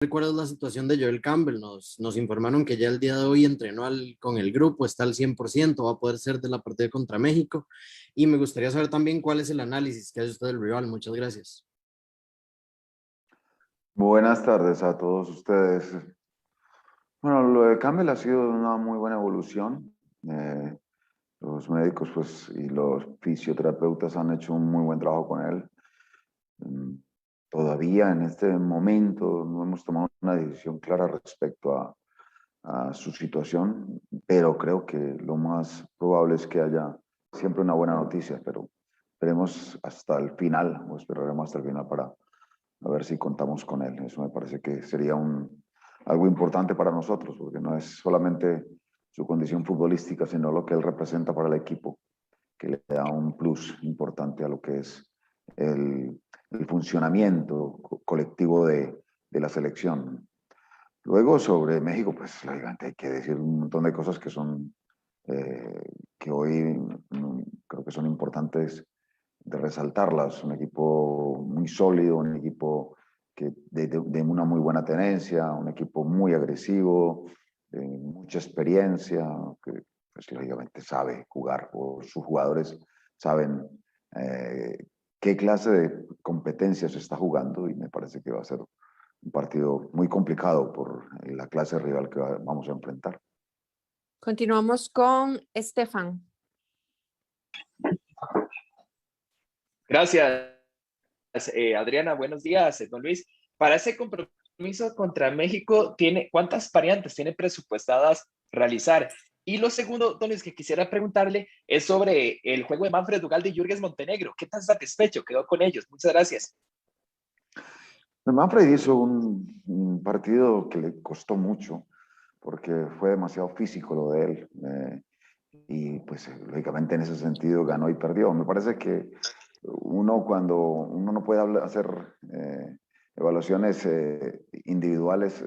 recuerdas la situación de Joel Campbell. Nos informaron que ya el día de hoy entrenó con el grupo, está al 100%, va a poder ser de la partida contra México. Y me gustaría saber también cuál es el análisis que hace usted del rival. Muchas gracias. Buenas tardes a todos ustedes. Bueno, lo de Campbell ha sido una muy buena evolución. Los médicos pues, y los fisioterapeutas han hecho un muy buen trabajo con él. Mm, Todavía en este momento no hemos tomado una decisión clara respecto a su situación, pero creo que lo más probable es que haya siempre una buena noticia, pero esperemos hasta el final, o esperaremos hasta el final para a ver si contamos con él. Eso me parece que sería algo importante para nosotros, porque no es solamente su condición futbolística, sino lo que él representa para el equipo, que le da un plus importante a lo que es el funcionamiento colectivo de la selección. Luego sobre México, pues lógicamente hay que decir un montón de cosas que son, que hoy creo que son importantes de resaltarlas. Un equipo muy sólido, un equipo que de una muy buena tenencia, un equipo muy agresivo, de mucha experiencia, que pues lógicamente sabe jugar, o sus jugadores saben qué clase de competencias se está jugando, y me parece que va a ser un partido muy complicado por la clase rival que vamos a enfrentar. Continuamos con Estefan. Gracias, Adriana. Buenos días, don Luis. Para ese compromiso contra México, ¿cuántas variantes tiene presupuestadas realizar? Y lo segundo, don Luis, que quisiera preguntarle es sobre el juego de Manfred Ugalde y Jürgens Montenegro. ¿Qué tan satisfecho quedó con ellos? Muchas gracias. Manfred hizo un partido que le costó mucho, porque fue demasiado físico lo de él. Y pues lógicamente en ese sentido ganó y perdió. Me parece que cuando uno no puede hacer evaluaciones individuales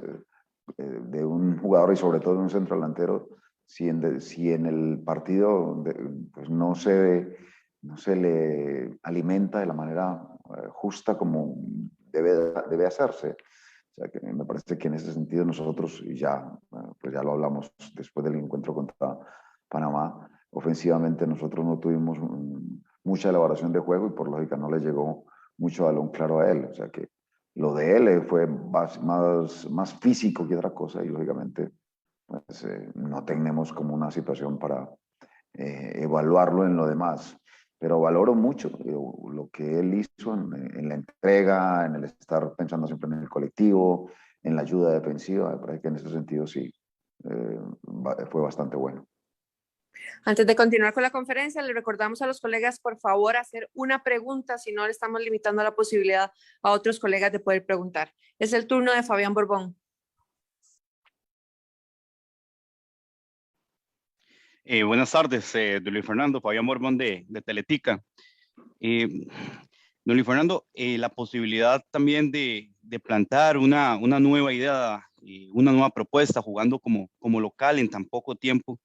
de un jugador y sobre todo de un centro delantero, si en el partido pues no se le alimenta de la manera justa como debe hacerse. O sea, que me parece que en ese sentido nosotros, y ya, pues ya lo hablamos después del encuentro contra Panamá, ofensivamente nosotros no tuvimos mucha elaboración de juego y por lógica no le llegó mucho balón claro a él. O sea que lo de él fue más físico que otra cosa, y lógicamente pues, no tenemos como una situación para evaluarlo en lo demás. Pero valoro mucho lo que él hizo en la entrega, en el estar pensando siempre en el colectivo, en la ayuda defensiva. Me parece que en ese sentido sí fue bastante bueno. Antes de continuar con la conferencia, le recordamos a los colegas, por favor, hacer una pregunta, si no le estamos limitando la posibilidad a otros colegas de poder preguntar. Es el turno de Fabián Borbón. Buenas tardes, don Luis Fernando, Fabián Borbón de Teletica. Don Luis Fernando, la posibilidad también de plantar una nueva idea, una nueva propuesta, jugando como local en tan poco tiempo.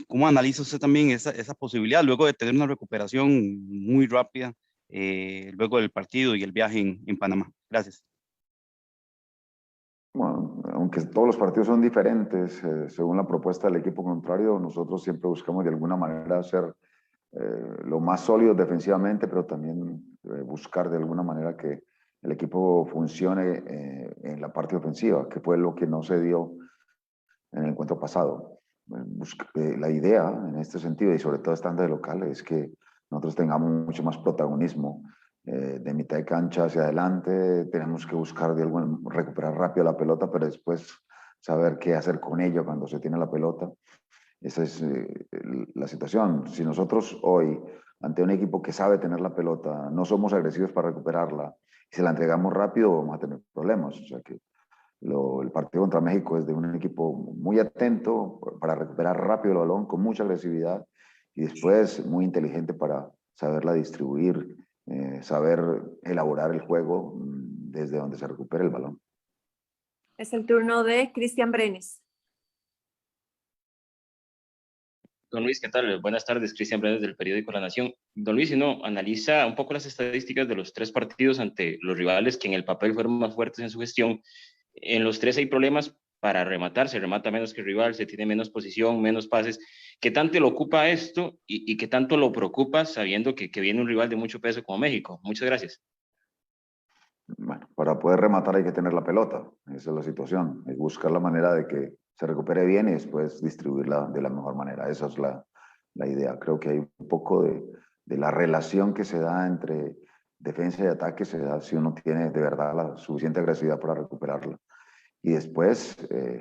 ¿Cómo analiza usted también esa posibilidad luego de tener una recuperación muy rápida, luego del partido y el viaje en Panamá? Gracias. Bueno, aunque todos los partidos son diferentes, según la propuesta del equipo contrario, nosotros siempre buscamos de alguna manera ser lo más sólido defensivamente, pero también buscar de alguna manera que el equipo funcione en la parte ofensiva, que fue lo que no se dio en el encuentro pasado. La idea en este sentido, y sobre todo estando de local, es que nosotros tengamos mucho más protagonismo de mitad de cancha hacia adelante. Tenemos que buscar recuperar rápido la pelota, pero después saber qué hacer con ella cuando se tiene la pelota. Esa es la situación. Si nosotros hoy, ante un equipo que sabe tener la pelota, no somos agresivos para recuperarla y se la entregamos rápido, vamos a tener problemas. O sea que el partido contra México es de un equipo muy atento para recuperar rápido el balón, con mucha agresividad, y después muy inteligente para saberla distribuir, saber elaborar el juego desde donde se recupere el balón. Es el turno de Cristian Brenes. Don Luis, ¿qué tal? Buenas tardes, Cristian Brenes del periódico La Nación. Don Luis, si no, analiza un poco las estadísticas de los 3 partidos ante los rivales que en el papel fueron más fuertes en su gestión. En los 3 hay problemas para rematar, se remata menos que el rival, se tiene menos posición, menos pases. ¿Qué tanto lo ocupa esto y qué tanto lo preocupa sabiendo que viene un rival de mucho peso como México? Muchas gracias. Bueno, para poder rematar hay que tener la pelota, esa es la situación, es buscar la manera de que se recupere bien y después distribuirla de la mejor manera, esa es la idea. Creo que hay un poco de la relación que se da entre defensa y ataque, se da si uno tiene de verdad la suficiente agresividad para recuperarla. Y después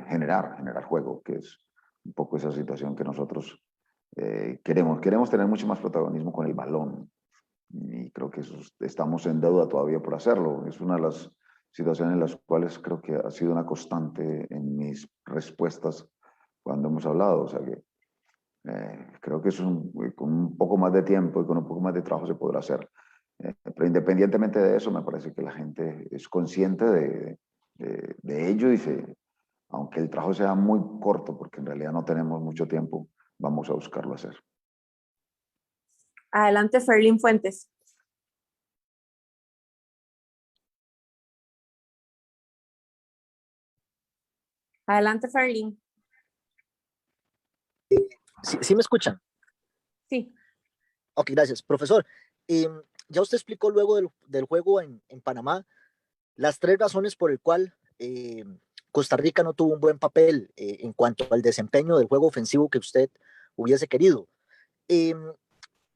generar juego, que es un poco esa situación que nosotros queremos. Queremos tener mucho más protagonismo con el balón. Y creo que estamos en deuda todavía por hacerlo. Es una de las situaciones en las cuales creo que ha sido una constante en mis respuestas cuando hemos hablado. O sea que creo que con un poco más de tiempo y con un poco más de trabajo se podrá hacer. Pero independientemente de eso, me parece que la gente es consciente de ello y aunque el trabajo sea muy corto, porque en realidad no tenemos mucho tiempo, vamos a buscarlo hacer. Adelante, Ferlin Fuentes. Adelante, Ferlin. ¿Sí me escuchan? Sí. Ok, gracias. Profesor, ya usted explicó luego del juego en Panamá las 3 razones por el cual Costa Rica no tuvo un buen papel en cuanto al desempeño del juego ofensivo que usted hubiese querido.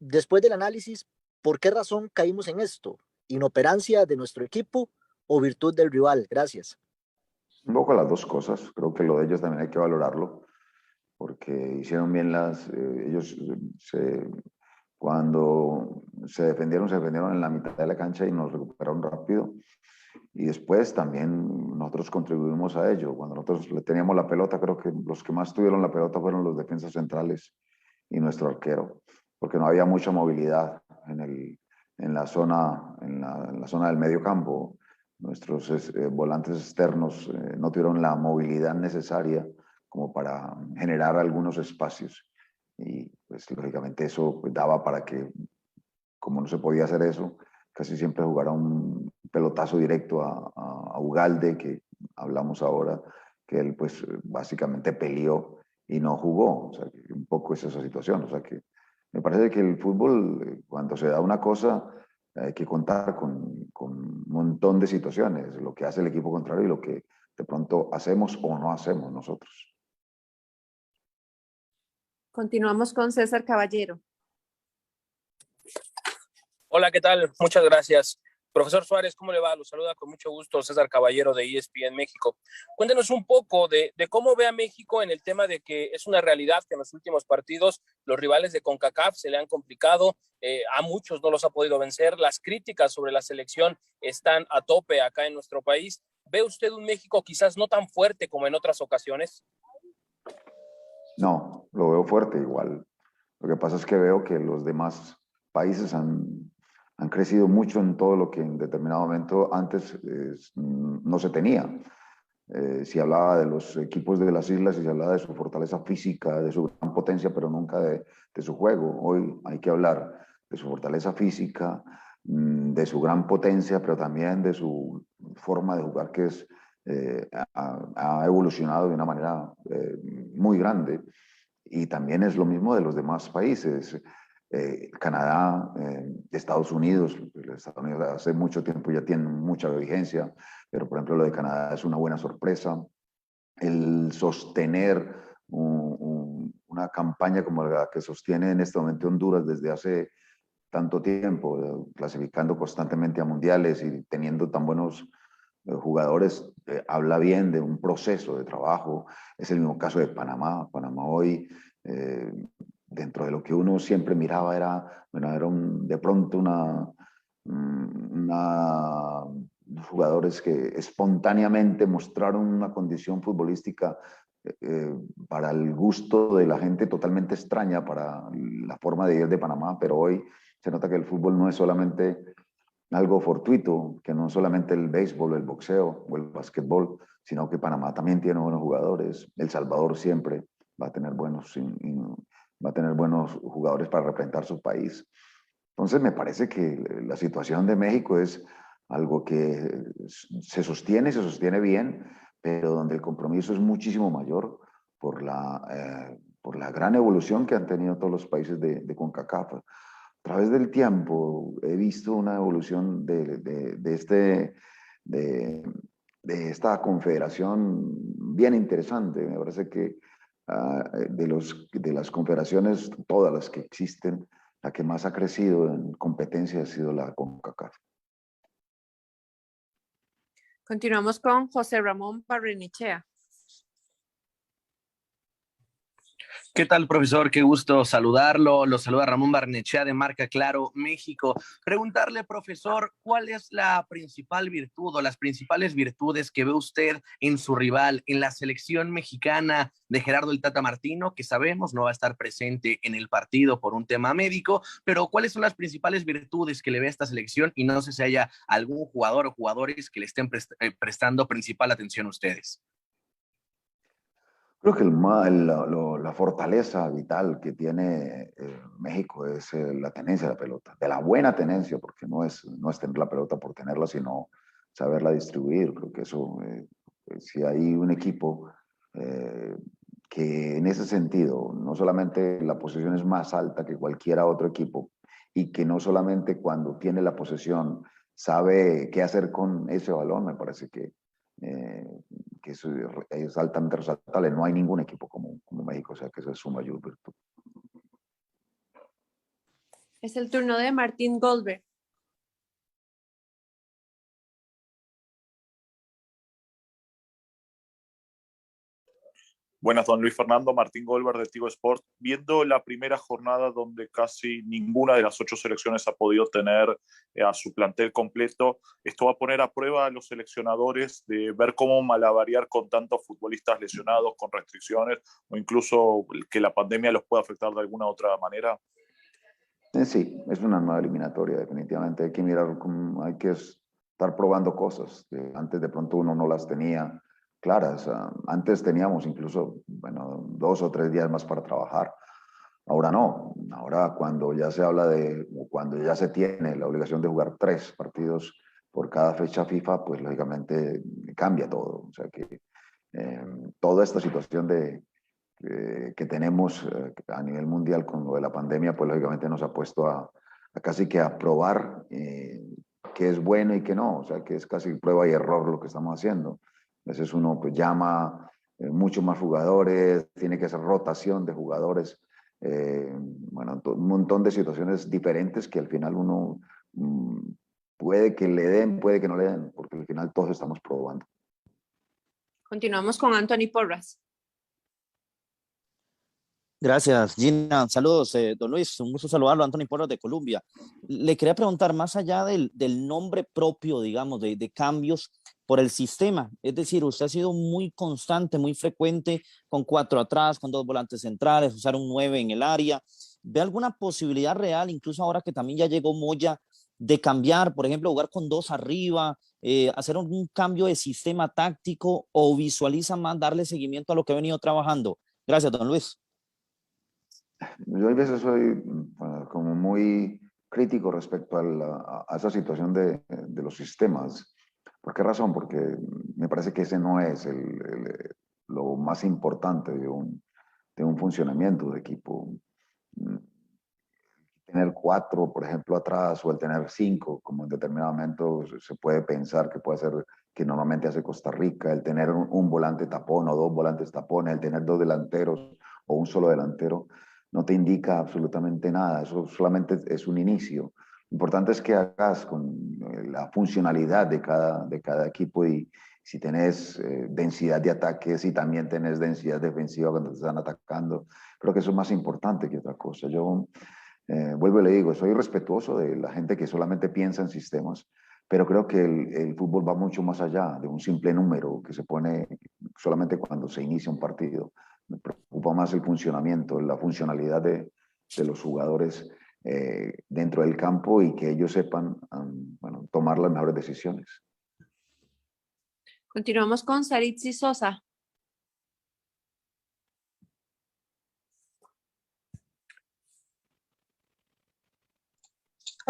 Después del análisis, ¿por qué razón caímos en esto? ¿Inoperancia de nuestro equipo o virtud del rival? Gracias. Un poco las dos cosas. Creo que lo de ellos también hay que valorarlo, porque hicieron bien ellos cuando se defendieron en la mitad de la cancha y nos recuperaron rápido. Y después también nosotros contribuimos a ello. Cuando nosotros le teníamos la pelota, creo que los que más tuvieron la pelota fueron los defensas centrales y nuestro arquero, porque no había mucha movilidad en la zona del medio campo. Nuestros volantes externos no tuvieron la movilidad necesaria como para generar algunos espacios. Y pues lógicamente eso pues, daba para que, como no se podía hacer eso, casi siempre jugara un pelotazo directo a Ugalde, que hablamos ahora, que él pues básicamente peleó y no jugó. O sea, que un poco es esa situación. O sea, que me parece que el fútbol, cuando se da una cosa, hay que contar con un montón de situaciones, lo que hace el equipo contrario y lo que de pronto hacemos o no hacemos nosotros. Continuamos con César Caballero. Hola, ¿qué tal? Muchas gracias. Profesor Suárez, ¿cómo le va? Lo saluda con mucho gusto César Caballero de ESPN México. Cuéntenos un poco de cómo ve a México en el tema de que es una realidad que en los últimos partidos los rivales de CONCACAF se le han complicado, a muchos no los ha podido vencer, las críticas sobre la selección están a tope acá en nuestro país. ¿Ve usted un México quizás no tan fuerte como en otras ocasiones? No, lo veo fuerte igual. Lo que pasa es que veo que los demás países han crecido mucho en todo lo que en determinado momento antes no se tenía. Si hablaba de los equipos de las islas y se hablaba de su fortaleza física, de su gran potencia, pero nunca de su juego. Hoy hay que hablar de su fortaleza física, de su gran potencia, pero también de su forma de jugar que ha evolucionado de una manera muy grande. Y también es lo mismo de los demás países. Canadá, Estados Unidos hace mucho tiempo ya tienen mucha vigencia, pero por ejemplo lo de Canadá es una buena sorpresa. El sostener una campaña como la que sostiene en este momento Honduras desde hace tanto tiempo, clasificando constantemente a mundiales y teniendo tan buenos jugadores, habla bien de un proceso de trabajo. Es el mismo caso de Panamá. Panamá hoy, dentro de lo que uno siempre miraba, era de pronto jugadores que espontáneamente mostraron una condición futbolística para el gusto de la gente totalmente extraña para la forma de ir de Panamá, pero hoy se nota que el fútbol no es solamente algo fortuito, que no es solamente el béisbol, el boxeo o el básquetbol, sino que Panamá también tiene buenos jugadores. El Salvador siempre va a tener buenos, va a tener buenos jugadores para representar su país. Entonces me parece que la situación de México es algo que se sostiene bien, pero donde el compromiso es muchísimo mayor por la gran evolución que han tenido todos los países de CONCACAF. A través del tiempo he visto una evolución de esta confederación bien interesante. Me parece que de las confederaciones, todas las que existen, la que más ha crecido en competencia ha sido la CONCACAF. Continuamos con José Ramón Barrenechea. ¿Qué tal, profesor? Qué gusto saludarlo. Lo saluda Ramón Barnechea de Marca Claro, México. Preguntarle, profesor, ¿cuál es la principal virtud o las principales virtudes que ve usted en su rival, en la selección mexicana de Gerardo el Tata Martino, que sabemos no va a estar presente en el partido por un tema médico, pero cuáles son las principales virtudes que le ve a esta selección? Y no sé si haya algún jugador o jugadores que le estén prestando principal atención a ustedes. Creo que la fortaleza vital que tiene México es la tenencia de la pelota, de la buena tenencia, porque no es tener la pelota por tenerla, sino saberla distribuir. Creo que eso, si hay un equipo que en ese sentido, no solamente la posesión es más alta que cualquier otro equipo, y que no solamente cuando tiene la posesión sabe qué hacer con ese balón, me parece que eso es altamente resaltable. No hay ningún equipo como México, o sea que esa es su mayor virtud. Es el turno de Martín Goldberg. Buenas, don Luis Fernando. Martín Goldberg de Tigo Sport. Viendo la primera jornada donde casi ninguna de las 8 selecciones ha podido tener a su plantel completo, esto va a poner a prueba a los seleccionadores de ver cómo malabarear con tantos futbolistas lesionados, con restricciones, o incluso que la pandemia los pueda afectar de alguna otra manera. Sí, es una nueva eliminatoria, definitivamente. Hay que mirar, hay que estar probando cosas. Antes de pronto uno no las tenía claras. Antes teníamos incluso, 2 o 3 días más para trabajar. Ahora no. Ahora cuando ya se habla o cuando ya se tiene la obligación de jugar 3 partidos por cada fecha FIFA, pues lógicamente cambia todo. O sea que toda esta situación que tenemos a nivel mundial con lo de la pandemia, pues lógicamente nos ha puesto a casi que a probar qué es bueno y qué no. O sea que es casi prueba y error lo que estamos haciendo. A veces uno pues llama mucho más jugadores, tiene que hacer rotación de jugadores, un montón de situaciones diferentes que al final uno puede que le den, puede que no le den, porque al final todos estamos probando. Continuamos con Anthony Porras. Gracias, Gina. Saludos, don Luis. Un gusto saludarlo, Anthony Porras de Colombia. Le quería preguntar, más allá del nombre propio, digamos, de cambios por el sistema, es decir, usted ha sido muy constante, muy frecuente con 4 atrás, con 2 volantes centrales, usar un 9 en el área. ¿Ve alguna posibilidad real, incluso ahora que también ya llegó Moya, de cambiar, por ejemplo, jugar con 2 arriba, hacer un cambio de sistema táctico, o visualiza más darle seguimiento a lo que ha venido trabajando? Gracias, don Luis. Yo a veces soy como muy crítico respecto a esa situación de los sistemas. ¿Por qué razón? Porque me parece que ese no es lo más importante de un funcionamiento de equipo. Tener 4, por ejemplo, atrás, o el tener 5, como en determinado momento se puede pensar que puede ser que normalmente hace Costa Rica, el tener un volante tapón o 2 volantes tapones, el tener 2 delanteros o un solo delantero, no te indica absolutamente nada. Eso solamente es un inicio. Lo importante es que hagas con la funcionalidad de cada equipo, y si tenés densidad de ataques y también tenés densidad defensiva cuando te están atacando. Creo que eso es más importante que otra cosa. Yo vuelvo y le digo, soy respetuoso de la gente que solamente piensa en sistemas, pero creo que el fútbol va mucho más allá de un simple número que se pone solamente cuando se inicia un partido. Me preocupa más el funcionamiento, la funcionalidad de los jugadores dentro del campo, y que ellos sepan tomar las mejores decisiones. Continuamos con Saritzi Sosa.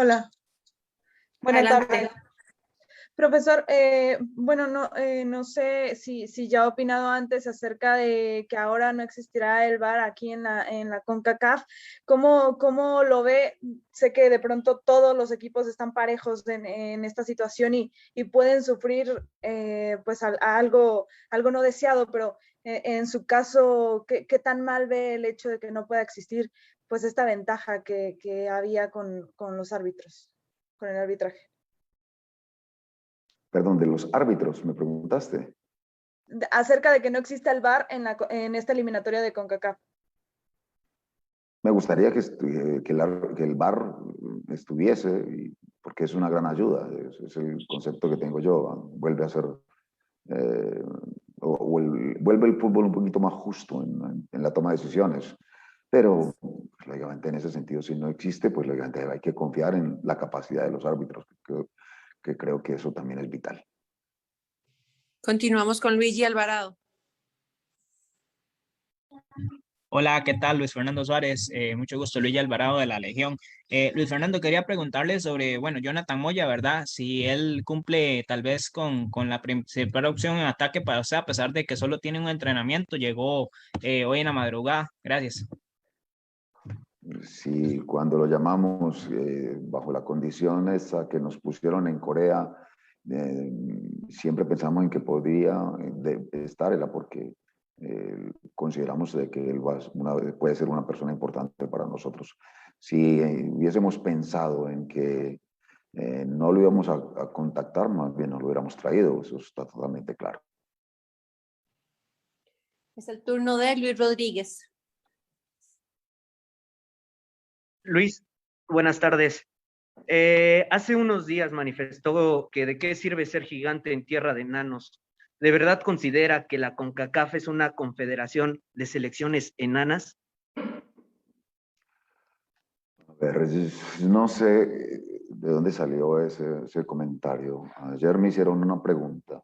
Hola, buenas Adelante. tardes. Profesor, bueno, no sé si ya ha opinado antes acerca de que ahora no existirá el VAR aquí en la CONCACAF. ¿Cómo lo ve? Sé que de pronto todos los equipos están parejos en esta situación y pueden sufrir pues algo no deseado, pero en su caso, ¿qué tan mal ve el hecho de que no pueda existir pues esta ventaja que había con los árbitros, con el arbitraje? Perdón, de los árbitros, me preguntaste. Acerca de que no exista el VAR en esta eliminatoria de CONCACAF. Me gustaría que el VAR estuviese, porque es una gran ayuda, es el concepto que tengo yo. Vuelve a ser, vuelve el fútbol un poquito más justo en la toma de decisiones. Pero, pues, lógicamente, en ese sentido, si no existe, pues lógicamente hay que confiar en la capacidad de los árbitros, que creo que eso también es vital. Continuamos con Luigi Alvarado. Hola, ¿qué tal? Luis Fernando Suárez, mucho gusto, Luigi Alvarado de la Legión. Luis Fernando, quería preguntarle sobre, bueno, Jonathan Moya, ¿verdad? Si él cumple tal vez con la principal opción en ataque para usted, a pesar de que solo tiene un entrenamiento, llegó hoy en la madrugada. Gracias. Sí, cuando lo llamamos bajo la condición esa que nos pusieron en Corea, siempre pensamos en que podría estar, porque consideramos de que él puede ser una persona importante para nosotros. Si hubiésemos pensado en que no lo íbamos a contactar, más bien nos lo hubiéramos traído, eso está totalmente claro. Es el turno de Luis Rodríguez. Luis, buenas tardes. Hace unos días manifestó que de qué sirve ser gigante en tierra de enanos. ¿De verdad considera que la CONCACAF es una confederación de selecciones enanas? A ver, no sé de dónde salió ese comentario. Ayer me hicieron una pregunta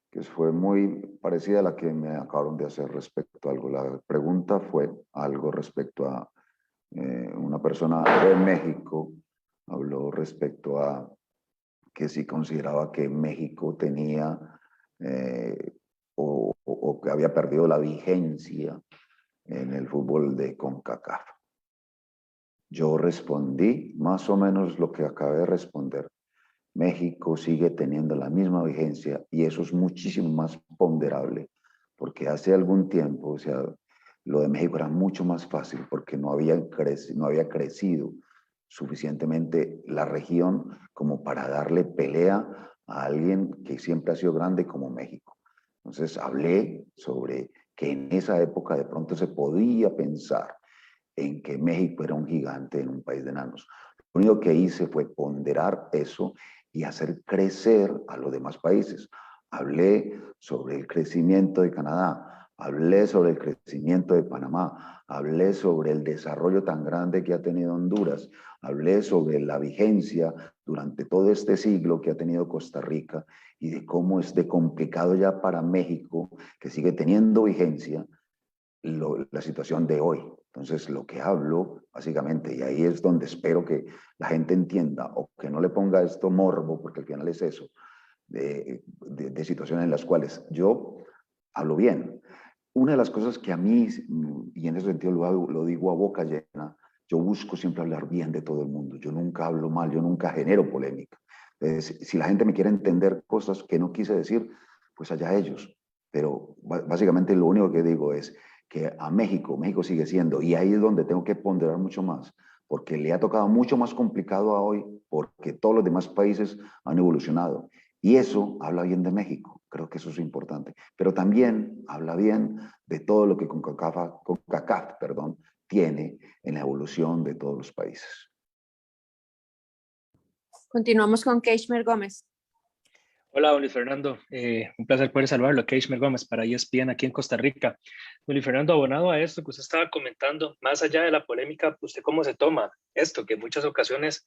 que fue muy parecida a la que me acabaron de hacer respecto a algo. La pregunta fue algo respecto a una persona de México, habló respecto a que si consideraba que México tenía o que había perdido la vigencia en el fútbol de CONCACAF. Yo respondí más o menos lo que acabé de responder. México sigue teniendo la misma vigencia y eso es muchísimo más ponderable, porque hace algún tiempo, o sea, lo de México era mucho más fácil porque no había crecido suficientemente la región como para darle pelea a alguien que siempre ha sido grande como México. Entonces hablé sobre que en esa época de pronto se podía pensar en que México era un gigante en un país de enanos. Lo único que hice fue ponderar eso y hacer crecer a los demás países. Hablé sobre el crecimiento de Canadá, hablé sobre el crecimiento de Panamá, hablé sobre el desarrollo tan grande que ha tenido Honduras, hablé sobre la vigencia durante todo este siglo que ha tenido Costa Rica y de cómo es de complicado ya para México, que sigue teniendo vigencia, la situación de hoy. Entonces, lo que hablo, básicamente, y ahí es donde espero que la gente entienda o que no le ponga esto morbo, porque al final es eso, de situaciones en las cuales yo hablo bien. Una de las cosas que a mí, y en ese sentido lo digo a boca llena, yo busco siempre hablar bien de todo el mundo. Yo nunca hablo mal, yo nunca genero polémica. Entonces, si la gente me quiere entender cosas que no quise decir, pues allá ellos. Pero básicamente lo único que digo es que a México sigue siendo, y ahí es donde tengo que ponderar mucho más, porque le ha tocado mucho más complicado a hoy, porque todos los demás países han evolucionado. Y eso habla bien de México, creo que eso es importante. Pero también habla bien de todo lo que CONCACAF tiene en la evolución de todos los países. Continuamos con Keishmer Gómez. Hola, don Luis Fernando. Un placer poder saludarlo. Keishmer Gómez para ESPN aquí en Costa Rica. Don Luis Fernando, abonado a esto que usted estaba comentando, más allá de la polémica, ¿usted cómo se toma esto? Que en muchas ocasiones,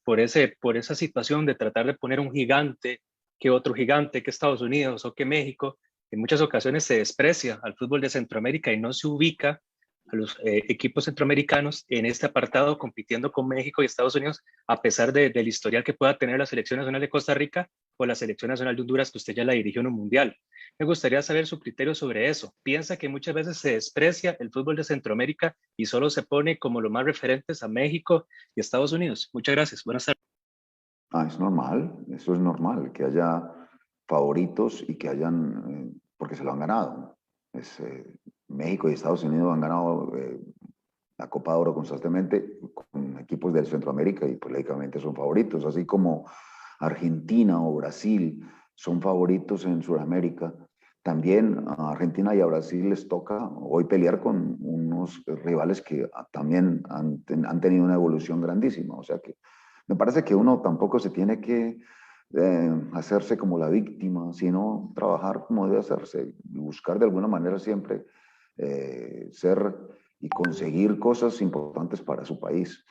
por esa situación de tratar de poner un gigante, que otro gigante, que Estados Unidos o que México, en muchas ocasiones se desprecia al fútbol de Centroamérica y no se ubica a los equipos centroamericanos en este apartado, compitiendo con México y Estados Unidos, a pesar del historial que pueda tener la Selección Nacional de Costa Rica o la Selección Nacional de Honduras, que usted ya la dirigió en un mundial? Me gustaría saber su criterio sobre eso. ¿Piensa que muchas veces se desprecia el fútbol de Centroamérica y solo se pone como los más referentes a México y Estados Unidos? Muchas gracias. Buenas tardes. Es normal, eso es normal, que haya favoritos y que hayan, porque se lo han ganado. México y Estados Unidos han ganado la Copa de Oro constantemente con equipos de Centroamérica y pues lógicamente son favoritos, así como Argentina o Brasil son favoritos en Sudamérica. También a Argentina y a Brasil les toca hoy pelear con unos rivales que también han tenido una evolución grandísima. O sea que me parece que uno tampoco se tiene que hacerse como la víctima, sino trabajar como debe hacerse y buscar de alguna manera siempre ser y conseguir cosas importantes para su país.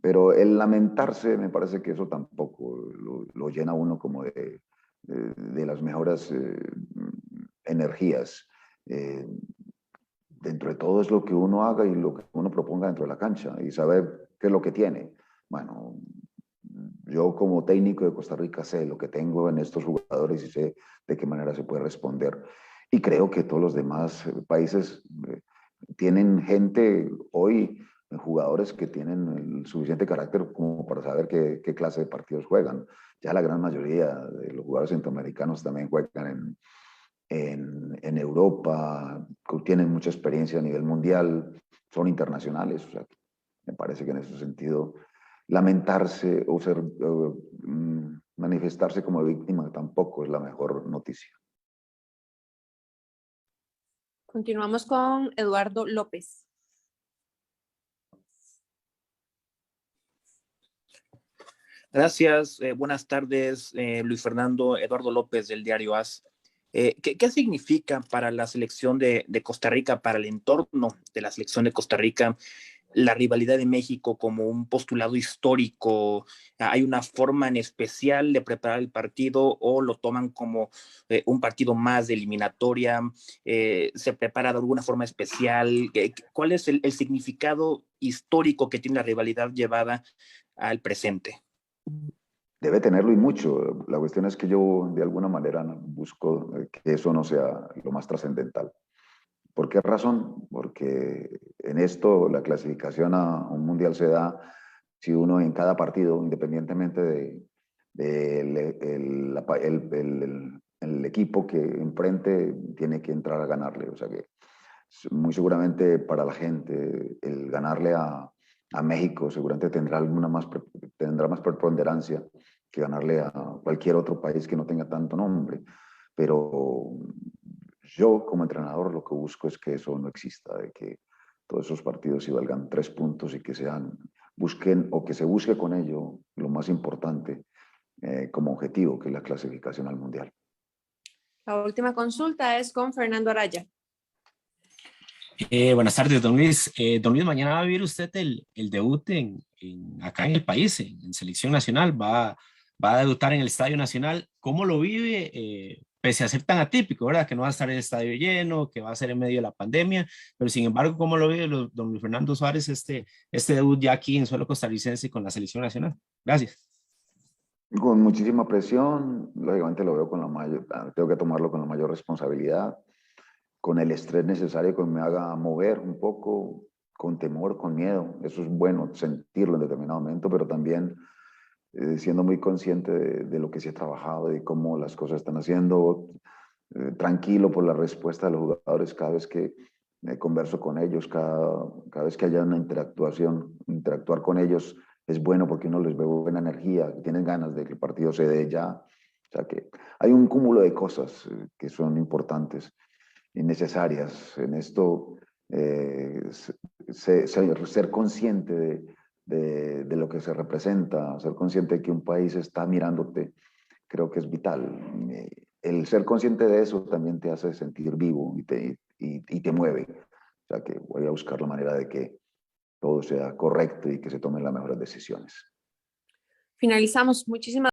Pero el lamentarse, me parece que eso tampoco lo llena uno como de las mejores energías. Dentro de todo es lo que uno haga y lo que uno proponga dentro de la cancha y saber qué es lo que tiene. Bueno, yo como técnico de Costa Rica sé lo que tengo en estos jugadores y sé de qué manera se puede responder. Y creo que todos los demás países tienen gente hoy, jugadores que tienen el suficiente carácter como para saber qué clase de partidos juegan. Ya la gran mayoría de los jugadores centroamericanos también juegan en Europa, tienen mucha experiencia a nivel mundial, son internacionales. O sea, me parece que en ese sentido lamentarse o manifestarse como víctima tampoco es la mejor noticia. Continuamos con Eduardo López. Gracias, buenas tardes, Luis Fernando. Eduardo López del diario AS. ¿Qué significa para la selección de Costa Rica, para el entorno de la selección de Costa Rica, la rivalidad de México como un postulado histórico? ¿Hay una forma en especial de preparar el partido o lo toman como un partido más de eliminatoria? ¿Se prepara de alguna forma especial? ¿Cuál es el significado histórico que tiene la rivalidad llevada al presente? Debe tenerlo y mucho. La cuestión es que yo de alguna manera busco que eso no sea lo más trascendental. ¿Por qué razón? Porque en esto la clasificación a un mundial se da si uno en cada partido, independientemente el equipo que enfrente, tiene que entrar a ganarle. O sea que muy seguramente para la gente el ganarle a México seguramente tendrá más preponderancia que ganarle a cualquier otro país que no tenga tanto nombre. Pero yo como entrenador lo que busco es que eso no exista, de que todos esos partidos sí valgan 3 puntos y que se busque con ello lo más importante como objetivo, que es la clasificación al Mundial. La última consulta es con Fernando Araya. Buenas tardes, don Luis. Don Luis, mañana va a vivir usted el debut acá en el país, en Selección Nacional. Va a debutar en el Estadio Nacional. ¿Cómo lo vive? Pese a ser tan atípico, ¿verdad? Que no va a estar el estadio lleno, que va a ser en medio de la pandemia, pero sin embargo, ¿cómo lo vive don Luis Fernando Suárez este debut ya aquí en suelo costarricense con la Selección Nacional? Gracias. Con muchísima presión, lógicamente lo veo tengo que tomarlo con la mayor responsabilidad, con el estrés necesario que me haga mover un poco, con temor, con miedo. Eso es bueno sentirlo en determinado momento, pero también siendo muy consciente de lo que se ha trabajado, de cómo las cosas están haciendo, tranquilo por la respuesta de los jugadores cada vez que converso con ellos, cada vez que haya una interactuar con ellos es bueno porque uno les ve buena energía, tienen ganas de que el partido se dé ya. O sea que hay un cúmulo de cosas que son importantes y necesarias en esto. Ser consciente de lo que se representa, ser consciente de que un país está mirándote, creo que es vital. El ser consciente de eso también te hace sentir vivo y te mueve. O sea que voy a buscar la manera de que todo sea correcto y que se tomen las mejores decisiones. Finalizamos. Muchísimas